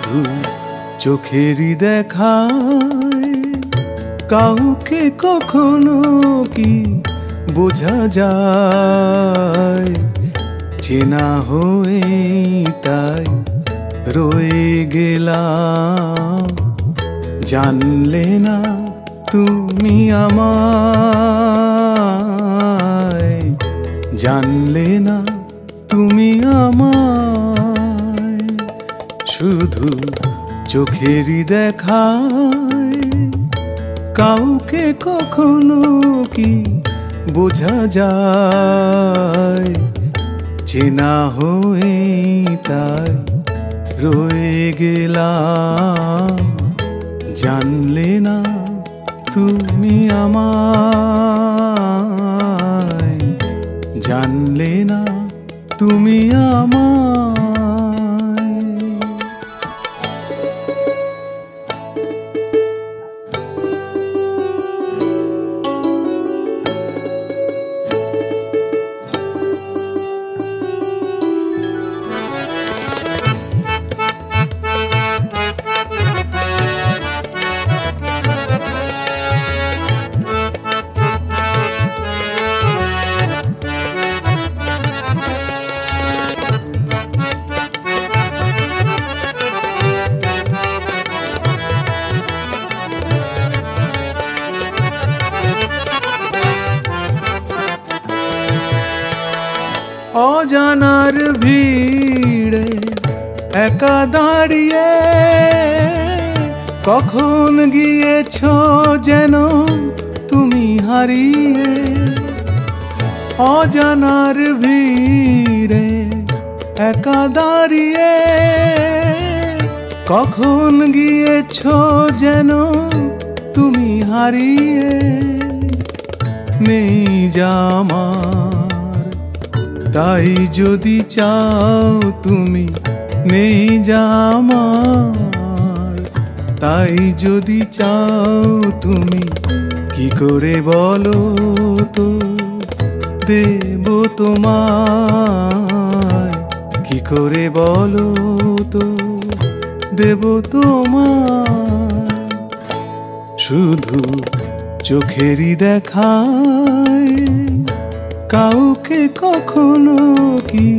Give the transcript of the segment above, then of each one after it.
শুধু চোখেরই দেখায় কাউকে কখনো কি বোঝা যায়, চেনা হয়ে তাই রয়ে গেলাম। জানলে না তুমি আমায়, জানলে না তুমি আমায়। শুধু চোখেরই দেখায় কাউকে কখনো কি বোঝা যায়, চেনা হয়ে তাই রয়ে গেলাম। জানলে না তুমি আমায়, জানলে না তুমি আমায়। অজানার ভিড়ে একা দাঁড়িয়ে কখন গিয়েছো যেন তুমি হারিয়ে। অজানার ভিড়ে একা দাঁড়িয়ে কখন গিয়েছো যেন তুমি হারিয়ে। নেই জামা তাই যদি চাও তুমি, নেই জামার তাই যদি চাও তুমি, কি করে বলো তো দেব তোমায়, কি করে বলো তো দেব তোমায়। শুধু চোখেরই দেখায় কাউকে কখনো কি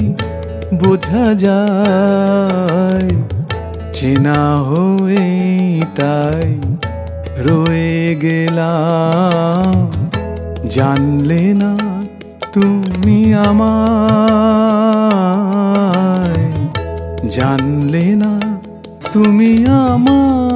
বোঝা যায়, চেনা হয়ে তাই রয়ে গেলাম। জানলে না তুমি আমায়, জানলে না তুমি আমায়।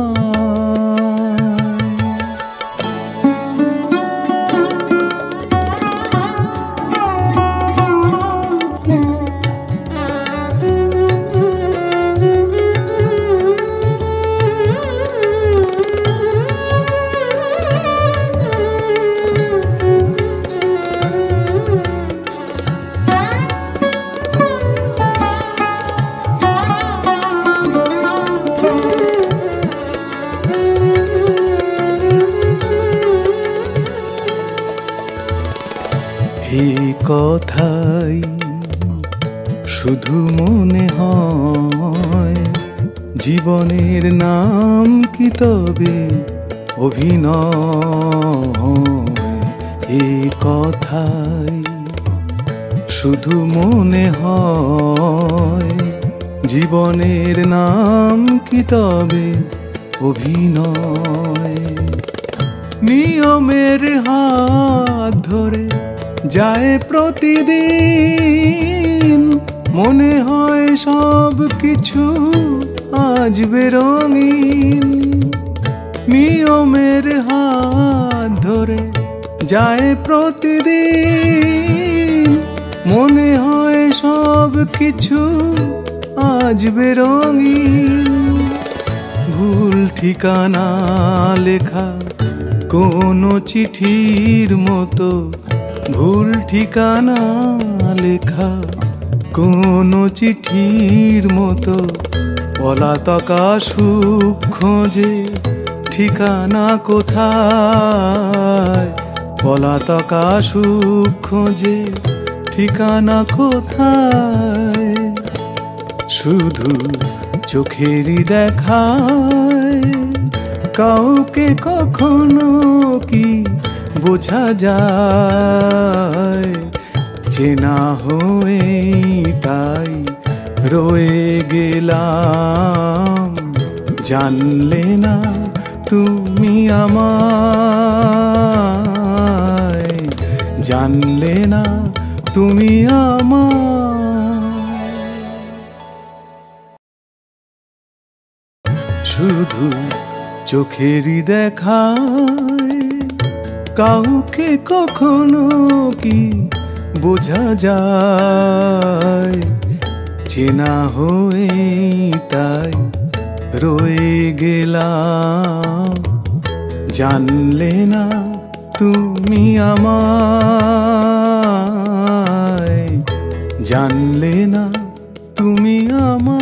এই কথাই শুধু মনে হয়, জীবনের নাম কি তবে অভিনয়। এই কথাই শুধু মনে হয়, জীবনের নাম কি তবে অভিনয়। নিয়মের হাত ধরে যায় প্রতিদিন, মনে হয় সব কিছু আজ বেরঙিন। নিয়মের হাত ধরে যায় প্রতিদিন, মনে হয় সব কিছু আজ বেরঙিন। ভুল ঠিকানা লেখা কোনো চিঠির মতো, ভুল ঠিকানা লেখা কোনো চিঠির মতো, পলাতকা সুখ খোঁজে ঠিকানা কোথায়, পলাতকা সুখ খোঁজে ঠিকানা কোথায়। শুধু চোখেরই দেখায় কাউকে কখনো কি বোঝা যায়, চেনা হয়ে তাই রয়ে গেলাম। জানলে না তুমি আমায়, জানলে না তুমি আমায়। শুধু চোখেরই দেখায় কাউকে কখনো কি বোঝা যায়, চেনা হয়ে তাই রয়ে গেলাম। জানলে না তুমি আমায়, জানলে না তুমি আমায়।